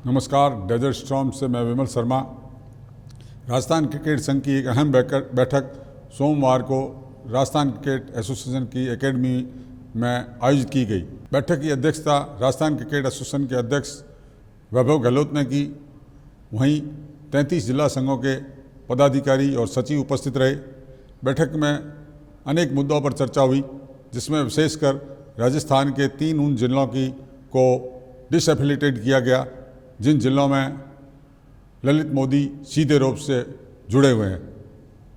नमस्कार। Desert storm से मैं विमल शर्मा। राजस्थान क्रिकेट संघ की एक अहम बैठक सोमवार को राजस्थान क्रिकेट एसोसिएशन की एकेडमी में आयोजित की गई। बैठक की अध्यक्षता राजस्थान क्रिकेट एसोसिएशन के अध्यक्ष वैभव गहलोत ने की। वहीं 33 जिला संघों के पदाधिकारी और सचिव उपस्थित रहे। बैठक में अनेक मुद्दों पर चर्चा हुई, जिसमें विशेषकर राजस्थान के 3 उन जिलों को डिसएफिलिएटेड किया गया जिन जिलों में ललित मोदी सीधे रूप से जुड़े हुए हैं।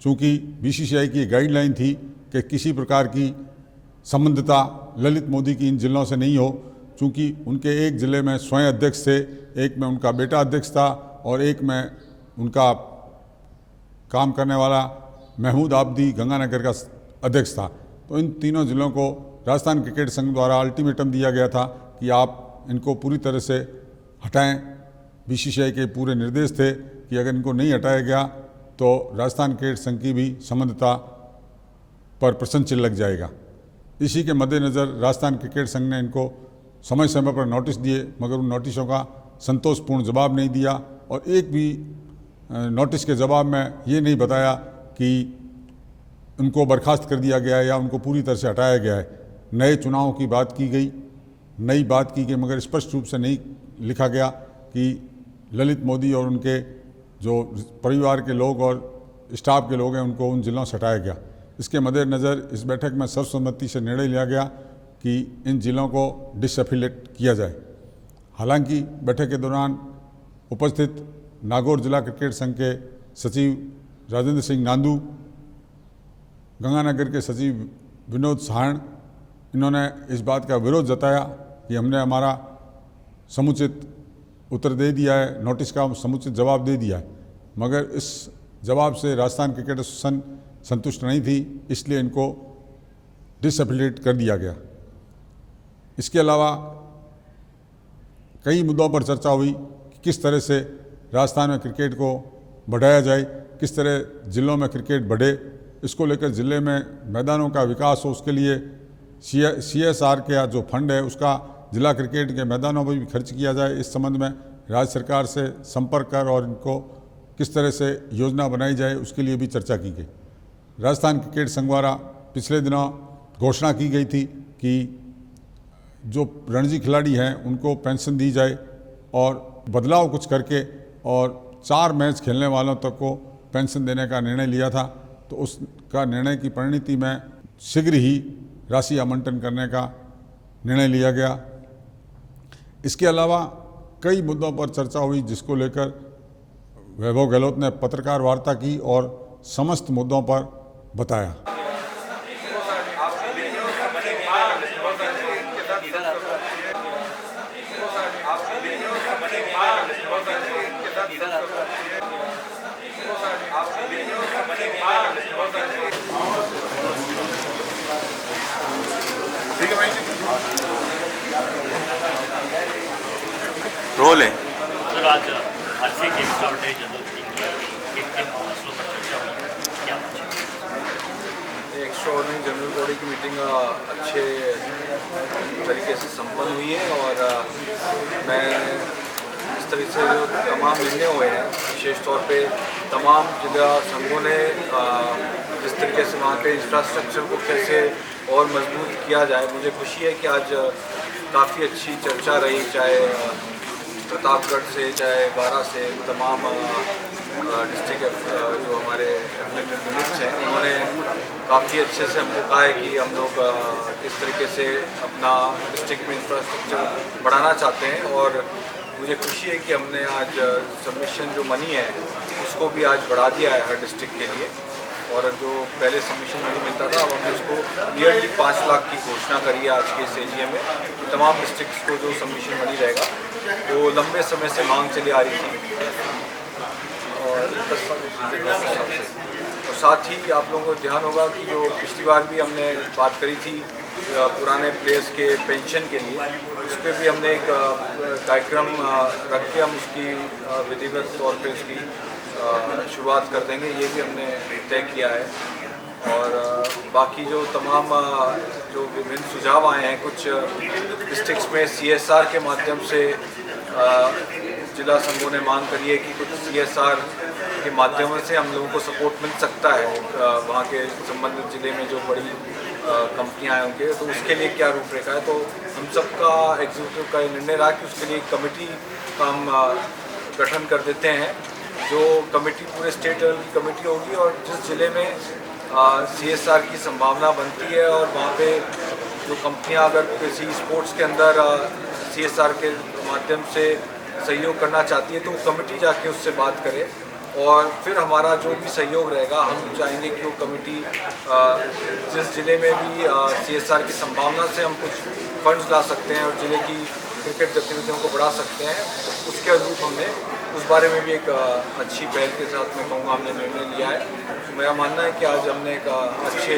चूँकि बीसीसीआई की गाइडलाइन थी कि किसी प्रकार की संबंधता ललित मोदी की इन जिलों से नहीं हो, चूँकि उनके एक ज़िले में स्वयं अध्यक्ष थे, एक में उनका बेटा अध्यक्ष था और एक में उनका काम करने वाला महमूद आबदी गंगानगर का अध्यक्ष था। तो इन तीनों ज़िलों को राजस्थान क्रिकेट संघ द्वारा अल्टीमेटम दिया गया था कि आप इनको पूरी तरह से हटाएं। बीसीसीआई के पूरे निर्देश थे कि अगर इनको नहीं हटाया गया तो राजस्थान क्रिकेट संघ की भी संबंधता पर प्रश्न चिन्ह लग जाएगा। इसी के मद्देनज़र राजस्थान क्रिकेट संघ ने इनको समय समय पर नोटिस दिए, मगर उन नोटिसों का संतोषपूर्ण जवाब नहीं दिया और एक भी नोटिस के जवाब में ये नहीं बताया कि उनको बर्खास्त कर दिया गया है या उनको पूरी तरह से हटाया गया है। नए चुनाव की बात की गई, नई बात की गई, मगर स्पष्ट रूप से नहीं लिखा गया कि ललित मोदी और उनके जो परिवार के लोग और स्टाफ के लोग हैं उनको उन जिलों से हटाया गया। इसके मद्देनज़र इस बैठक में सर्वसम्मति से निर्णय लिया गया कि इन जिलों को डिसएफिलिएट किया जाए। हालांकि बैठक के दौरान उपस्थित नागौर जिला क्रिकेट संघ के सचिव राजेंद्र सिंह नांदू, गंगानगर के सचिव विनोद साहण, इन्होंने इस बात का विरोध जताया कि हमने हमारा समुचित उत्तर दे दिया है, नोटिस का समुचित जवाब दे दिया है, मगर इस जवाब से राजस्थान क्रिकेट एसोसिएशन संतुष्ट नहीं थी, इसलिए इनको डिसएफिलिएट कर दिया गया। इसके अलावा कई मुद्दों पर चर्चा हुई कि किस तरह से राजस्थान में क्रिकेट को बढ़ाया जाए, किस तरह जिलों में क्रिकेट बढ़े। इसको लेकर ज़िले में मैदानों का विकास हो, उसके लिए CSR का जो फंड है उसका जिला क्रिकेट के मैदानों पर भी खर्च किया जाए। इस संबंध में राज्य सरकार से संपर्क कर और इनको किस तरह से योजना बनाई जाए उसके लिए भी चर्चा की गई। राजस्थान क्रिकेट संघ द्वारा पिछले दिनों घोषणा की गई थी कि जो रणजी खिलाड़ी हैं उनको पेंशन दी जाए और बदलाव कुछ करके और 4 मैच खेलने वालों तक को पेंशन देने का निर्णय लिया था। तो उसका निर्णय की परिणति में शीघ्र ही राशि आवंटन करने का निर्णय लिया गया। इसके अलावा कई मुद्दों पर चर्चा हुई, जिसको लेकर वैभव गहलोत ने पत्रकार वार्ता की और समस्त मुद्दों पर बताया। रोल है सर, आज आरसीए के एक्स्ट्राऑर्डिनरी जनरल मीटिंग के मसलों पर चर्चा हुई, क्या एक्स्ट्राऑर्डिनरी जनरल बॉडी की मीटिंग अच्छे तरीके से संपन्न हुई है और मैं इस तरीके से जो तमाम निर्णय हुए हैं, विशेष तौर पे तमाम जिला संघों ने जिस तरीके से वहाँ के इंफ्रास्ट्रक्चर को कैसे और मजबूत किया जाए, मुझे खुशी है कि आज काफ़ी अच्छी चर्चा रही, चाहे प्रतापगढ़ से चाहे बारा से तमाम डिस्ट्रिक्ट जो हमारे मिनिस्टर्स हैं उन्होंने काफ़ी अच्छे से हमको कहा है कि हम लोग किस तरीके से अपना डिस्ट्रिक्ट में इंफ्रास्ट्रक्चर बढ़ाना चाहते हैं। और मुझे खुशी है कि हमने आज सबमिशन जो मनी है उसको भी आज बढ़ा दिया है हर डिस्ट्रिक्ट के लिए, और जो पहले सबमिशन मनी मिलता था अब हमने उसको ईयरली 5 लाख की घोषणा करी है आज के इस एजीएम में। तमाम डिस्ट्रिक्ट्स को जो सबमिशन मनी रहेगा वो लंबे समय से मांग चली आ रही थी और साथ ही आप लोगों को ध्यान होगा कि जो पिछली बार भी हमने बात करी थी पुराने प्लेयर्स के पेंशन के लिए, उस पर भी हमने एक कार्यक्रम रख के हम उसकी विधिवत तौर पे उसकी शुरुआत कर देंगे, ये भी हमने तय किया है। और बाकी जो तमाम जो विभिन्न सुझाव आए हैं, कुछ डिस्ट्रिक्ट्स में CSR के माध्यम से जिला संघों ने मांग करी है कि कुछ CSR के माध्यम से हम लोगों को सपोर्ट मिल सकता है वहाँ के संबंधित जिले में जो बड़ी कंपनियां हैं उनके, तो उसके लिए क्या रूपरेखा है। तो हम सबका एग्जीक्यूटिव का निर्णय रहा कि उसके लिए एक कमेटी का हम गठन कर देते हैं, जो कमेटी पूरे स्टेट लेवल की कमेटी होगी और जिस ज़िले में CSR की संभावना बनती है और वहाँ पे जो कंपनियां अगर किसी स्पोर्ट्स के अंदर CSR के माध्यम से सहयोग करना चाहती है तो वो कमेटी जाके उससे बात करे और फिर हमारा जो भी सहयोग रहेगा हम चाहेंगे कि वो कमेटी जिस ज़िले में भी CSR की संभावना से हम कुछ फंड्स ला सकते हैं और ज़िले की क्रिकेट गतिविधियों को बढ़ा सकते हैं, उसके अनुरूप हमने उस बारे में भी एक अच्छी पहल के साथ मैं कहूँगा हमने निर्णय लिया है। तो मेरा मानना है कि आज हमने एक अच्छे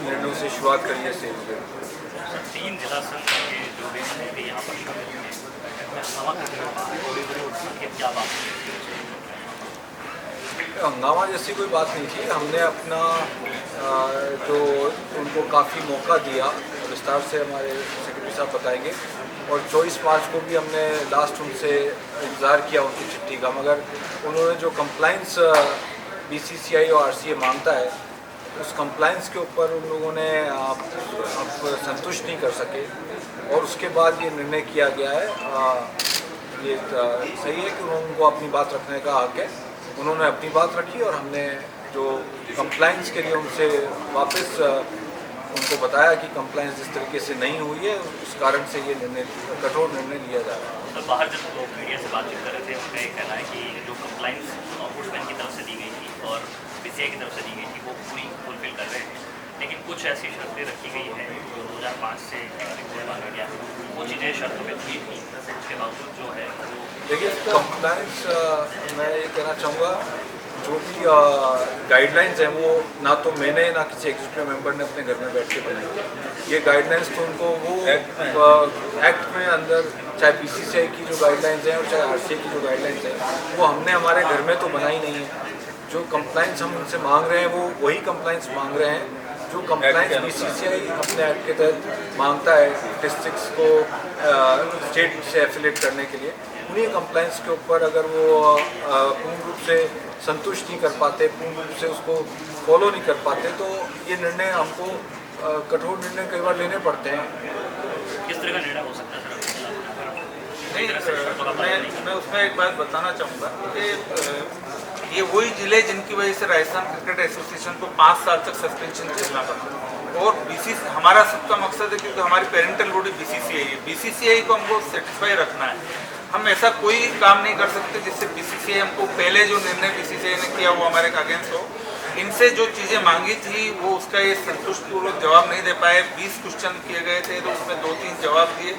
निर्णयों से शुरुआत करी है सेल्स में। 3 जिला संघ के जो भी थे यहाँ पर शामिल हुए, हंगामा करने के बाद क्या बात हंगामा जैसी कोई बात नहीं थी। हमने अपना जो उनको काफ़ी मौका दिया, विस्तार से हमारे सेक्रेटरी साहब बताएंगे, और 24 मार्च को भी हमने लास्ट उनसे इंतज़ार किया उनकी चिट्ठी का, मगर उन्होंने जो कंप्लाइंस BCCI और RCA मांगता है उस कंप्लाइंस के ऊपर उन लोगों ने आप संतुष्ट नहीं कर सके और उसके बाद ये निर्णय किया गया है। ये सही है कि उनको अपनी बात रखने का हक है, उन्होंने अपनी बात रखी और हमने जो कंप्लाइंस के लिए उनसे वापस उनको बताया कि कंप्लाइंस जिस तरीके से नहीं हुई है उस कारण से ये निर्णय कठोर निर्णय लिया जा रहा है। तो बाहर जब लोग मीडिया से बातचीत कर रहे थे उनका ये कहना है कि जो कंप्लाइंस ओम्बुड्समैन की तरफ से दी गई थी और BCCI की तरफ से दी गई थी वो पूरी फुलफिल कर रहे हैं, लेकिन कुछ ऐसी शर्तें रखी गई हैं जो 2005 से रिपोर्ट मांगा गया, वो चीज़ें शर्तों में थी, उसके बावजूद जो है वो देखिए कंप्लाइंस मैं ये कहना चाहूँगा जो भी गाइडलाइंस हैं वो ना तो मैंने ना किसी एग्जीक्यूटिव मेंबर ने अपने घर में बैठ के बनाई। ये गाइडलाइंस तो उनको वो एक्ट में अंदर चाहे BCCI की जो गाइडलाइंस हैं और चाहे RCA की जो गाइडलाइंस हैं वो हमने हमारे घर में तो बनाई नहीं है। जो कंप्लाइंस हम उनसे मांग रहे हैं वो वही कंप्लाइंस मांग रहे हैं जो कंप्लाइंस BCCI अपने एक्ट के तहत मांगता है डिस्ट्रिक्ट्स को स्टेट से एफिलेट करने के लिए। उन्हीं कंप्लाइंस के ऊपर अगर वो पूर्ण रूप से संतुष्ट नहीं कर पाते, पूर्ण रूप से उसको फॉलो नहीं कर पाते, तो ये निर्णय हमको कठोर निर्णय कई बार लेने पड़ते हैं। किस तरह का निर्णय हो सकता है मैं उसमें एक बात बताना चाहूँगा कि ये वही जिले जिनकी वजह से राजस्थान क्रिकेट एसोसिएशन को 5 साल तक सस्पेंशन झेलना पड़ा और हमारा सबका मकसद है क्योंकि हमारी पेरेंटल बॉडी BCCI है, BCCI को हमको सेटिस्फाई रखना है। हम ऐसा कोई काम नहीं कर सकते जिससे BCCI हमको पहले जो निर्णय BCCI ने किया वो हमारे अगेंस्ट हो। इनसे जो चीज़ें मांगी थी वो उसका ये संतुष्टपूर्वक जवाब नहीं दे पाए। 20 क्वेश्चन किए गए थे तो उसमें 2-3 जवाब दिए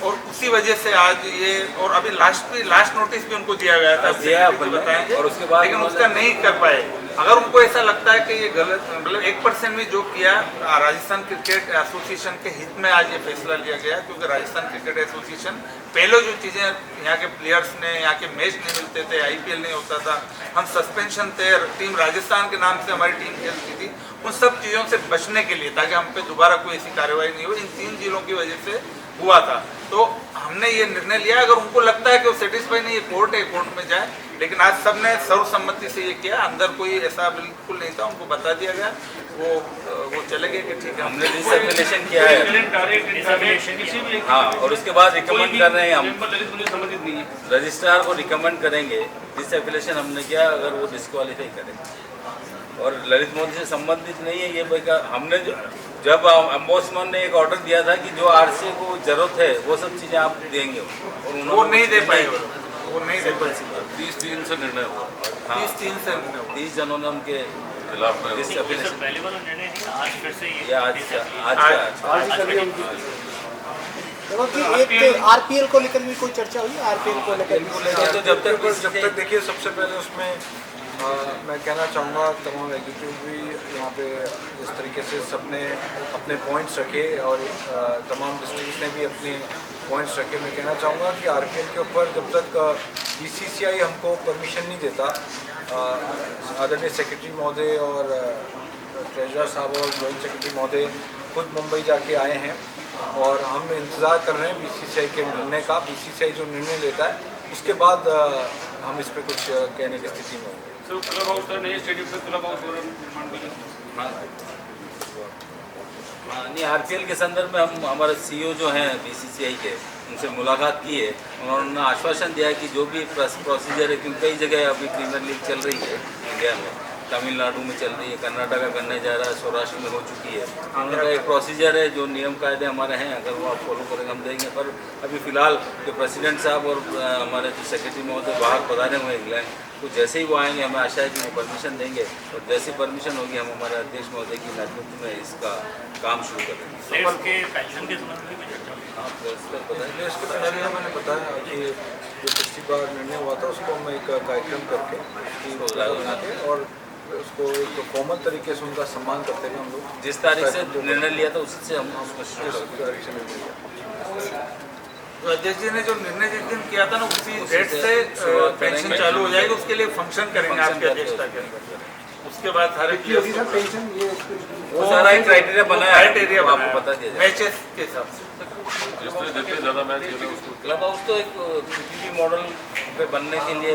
और उसी वजह से आज ये, और अभी लास्ट नोटिस भी उनको दिया गया था बताएंगे, और उसके बाद लेकिन उसका नहीं कर पाए। अगर उनको ऐसा लगता है कि ये गलत, मतलब 1% भी जो किया राजस्थान क्रिकेट एसोसिएशन के हित में आज ये फैसला लिया गया, क्योंकि राजस्थान क्रिकेट एसोसिएशन पहले जो चीज़ें यहाँ के प्लेयर्स ने, यहाँ के मैच नहीं मिलते थे, IPL नहीं होता था, हम सस्पेंशन थे, टीम राजस्थान के नाम से हमारी टीम खेलती थी, उन सब चीज़ों से बचने के लिए ताकि हम पे दोबारा कोई ऐसी कार्रवाई नहीं हो, इन 3 जिलों की वजह से हुआ था। तो हमने ये निर्णय लिया। अगर उनको लगता है कि वो सेटिस्फाई नहीं है, कोर्ट है, कोर्ट में जाए, लेकिन आज सबने सर्वसम्मति से ये किया, अंदर कोई ऐसा बिल्कुल नहीं था, उनको बता दिया गया, वो चले गए कि ठीक है हमने डिसएफिलिएशन किया है। हाँ, और उसके बाद रिकमेंड कर रहे हैं हम रजिस्ट्रार को रिकमेंड करेंगे, डिसएफिलिएशन हमने किया अगर वो डिस्क्वालीफाई करेंगे और ललित मोदी से संबंधित नहीं है ये। हमने जब अम्बोसमैन ने एक ऑर्डर दिया था कि जो RCA को जरूरत है वो सब चीज़ें आप देंगे और वो नहीं दे पाए, वो नहीं दे पाए। 30 से निर्णय हुआ। हाँ, 30 जनों ने उनके खिलाफ पहले वाला निर्णय नहीं, आज फिर से ये आज एक RPL को लेकर भी कोई चर्चा हुई? RPL को लेकर तो जब तक देखिए, सबसे पहले उसमें मैं कहना चाहूँगा तमाम एग्जीक्यूटिव भी यहाँ पे जिस तरीके से सबने अपने पॉइंट्स रखे और तमाम डिस्ट्रिक्ट्स ने भी अपने पॉइंट्स रखे। मैं कहना चाहूँगा कि RPL के ऊपर जब तक BCCI हमको परमिशन नहीं देता, आदरणीय सेक्रेटरी महोदय और ट्रेजरर साहब और जॉइंट सेक्रेटरी महोदय खुद मुंबई जाके आए हैं और हम इंतज़ार कर रहे हैं BCCI के निर्णय का। BCCI जो निर्णय लेता है उसके बाद हम इस पर कुछ कहने की स्थिति में होंगे। सर क्लब हाउस का नए स्टेडियम पे क्लब हाउस निर्माण करें। हाँ नहीं, आरपीएल के संदर्भ में हम हमारे सीईओ जो हैं बीसीसीआई के, उनसे मुलाकात की है। उन्होंने आश्वासन दिया है कि जो भी प्रोसीजर है, क्योंकि कई जगह अभी प्रीमियर लीग चल रही है इंडिया में, तमिलनाडु में चल रही है, कर्नाटका करने जा रहा है, सौराष्ट्र में हो चुकी है। उनका एक प्रोसीजर है, जो नियम कायदे हमारे हैं, अगर वो आप फॉलो करेंगे हम देंगे। पर अभी फ़िलहाल जो प्रेसिडेंट साहब और हमारे जो सेक्रेटरी महोदय बाहर पधारे हुए इंग्लैंड, तो जैसे ही वो आएंगे हमें आशा है कि वो परमिशन देंगे, और जैसी परमिशन होगी हम हमारे अध्यक्ष महोदय की नेतृत्व में इसका काम शुरू करेंगे। प्लेयर्स के पेंशन के संबंध में भी चर्चा हुई। हाँ, प्लेयर्स का बताएंगे। इसके पहले मैंने बताया कि जो पिछली बार निर्णय हुआ था उसको हम एक कार्यक्रम करके बना के और उसको एक फॉर्मल तरीके से उनका सम्मान करते हुए हम लोग जिस तारीख से निर्णय लिया था उसी से हम उसको शुरू इस तारीख से निर्णय लिया। तो अध्यक्ष जी ने जो निर्णय जिस दिन किया था ना, उसी डेट से शुरुआत पेंशन करेंगे। चालू हो जाएगी। उसके लिए फंक्शन करेंगे आपकी अध्यक्षता के अंदर। उसके बाद हर एक होगी सर पेंशन ये वो सारा एक क्राइटेरिया बनाया है, क्राइटेरिया वो आपको बता दिया जाएगा। मैचेस के हिसाब से। ज़्यादा मैच खेले उसको क्लब हाउस तो एक पीपीपी मॉडल पे बनने के लिए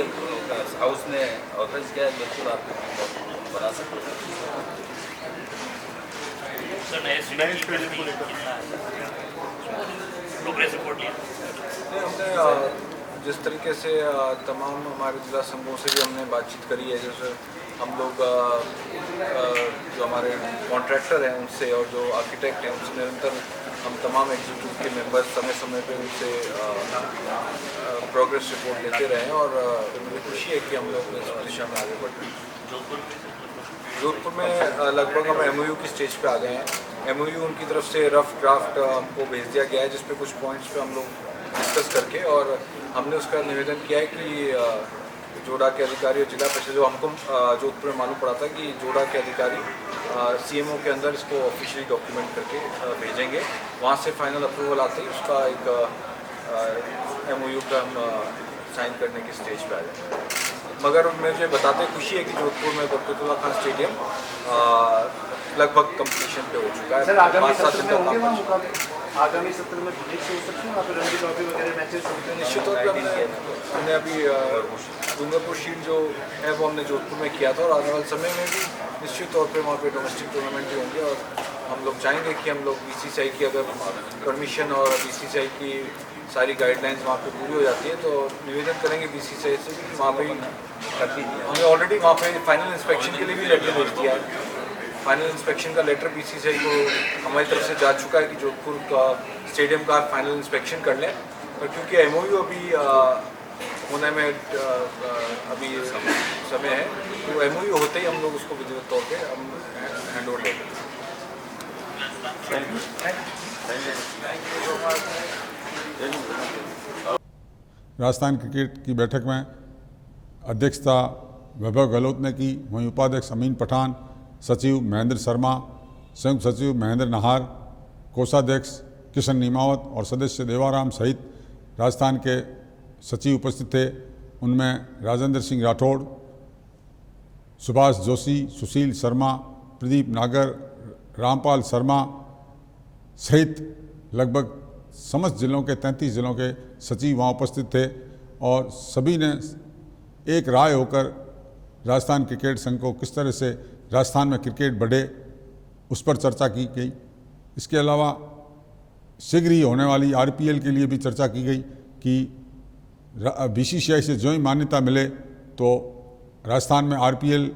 हाउस ने ऑथराइज किया है, बिल्कुल आप बना सकते हैं। सर नए स्टेडियम को लेकर प्रोग्रेस रिपोर्ट लिया। हमने जिस तरीके से तमाम हमारे जिला संघों से भी हमने बातचीत करी है, जैसे हम लोग जो हमारे कॉन्ट्रैक्टर हैं उनसे और जो आर्किटेक्ट हैं उनसे निरंतर हम तमाम एग्जीक्यूटिव के मेंबर्स समय समय पे उनसे प्रोग्रेस रिपोर्ट लेते रहे हैं, और मुझे खुशी है कि हम लोग इस दिशा में आगे बढ़ रहे हैं। जोधपुर में लगभग हम एमओयू की स्टेज पे आ गए हैं। एमओयू उनकी तरफ से रफ ड्राफ्ट हमको भेज दिया गया है, जिस पे कुछ पॉइंट्स पे हम लोग डिस्कस करके, और हमने उसका निवेदन किया है कि जोड़ा के अधिकारी और जिला परिषद, जो हमको जोधपुर में मालूम पड़ा था कि जोड़ा के अधिकारी सीएमओ के अंदर इसको ऑफिशियली डॉक्यूमेंट करके भेजेंगे। वहाँ से फाइनल अप्रूवल आते ही उसका एक एमओयू का हम साइन करने की स्टेज पे आ जाएंगे। मगर मुझे बताते खुशी है कि जोधपुर में बरकतुल्ला खान स्टेडियम लगभग कंप्लीशन पे हो चुका है। सर आगामी 5-7 सत्र दिन में का होंगे काम वहाँ बच चुका है। मुकाबले, आगामी सत्र में फिजिक्स हो सकते हैं वहाँ पे रणजी ट्रॉफी वगैरह मैचेस होते हैं। निश्चित तौर पर हमने अभी डूंगरपुर शील्ड जो है वो हमने जोधपुर में किया था, और आने वाले समय में भी निश्चित तौर पे वहाँ पे डोमेस्टिक टूर्नामेंट भी होंगे। और हम लोग चाहेंगे कि हम लोग बीसीसीआई की अगर परमिशन और बीसीसीआई की सारी गाइडलाइंस वहाँ पे पूरी हो जाती है, तो निवेदन करेंगे बीसीसीआई से भी वहाँ पे हमने ऑलरेडी वहाँ पे फाइनल इंस्पेक्शन के लिए भी लेटर भेज दिया है। फाइनल इंस्पेक्शन का लेटर बीसीसीआई को हमारी तरफ से जा चुका है कि जोधपुर का स्टेडियम का फाइनल इंस्पेक्शन कर लें, पर क्योंकि एमओयू अभी होने में अभी समय है, तो एमओयू होते ही हम लोग उसको विधिवत तौर पे हम हैंड ओवर लेंगे। राजस्थान क्रिकेट की बैठक में अध्यक्षता वैभव गहलोत ने की। वहीं उपाध्यक्ष अमीन पठान, सचिव महेंद्र शर्मा, संयुक्त सचिव महेंद्र नाहर, कोषाध्यक्ष किशन नीमावत और सदस्य देवाराम सहित राजस्थान के सचिव उपस्थित थे। उनमें राजेंद्र सिंह राठौड़, सुभाष जोशी, सुशील शर्मा, प्रदीप नागर, रामपाल शर्मा सहित लगभग समस्त जिलों के 33 जिलों के सचिव वहाँ उपस्थित थे, और सभी ने एक राय होकर राजस्थान क्रिकेट संघ को किस तरह से राजस्थान में क्रिकेट बढ़े उस पर चर्चा की गई। इसके अलावा शीघ्र ही होने वाली आरपीएल के लिए भी चर्चा की गई कि बीसीसीआई से जो ही मान्यता मिले तो राजस्थान में आरपीएल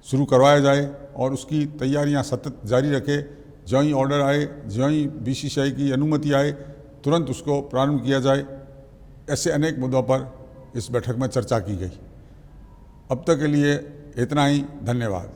शुरू करवाया जाए, और उसकी तैयारियां सतत जारी रखे। जो ही ऑर्डर आए, जो ही बीसीसीआई की अनुमति आए, तुरंत उसको प्रारंभ किया जाए। ऐसे अनेक मुद्दों पर इस बैठक में चर्चा की गई। अब तक के लिए इतना ही। धन्यवाद।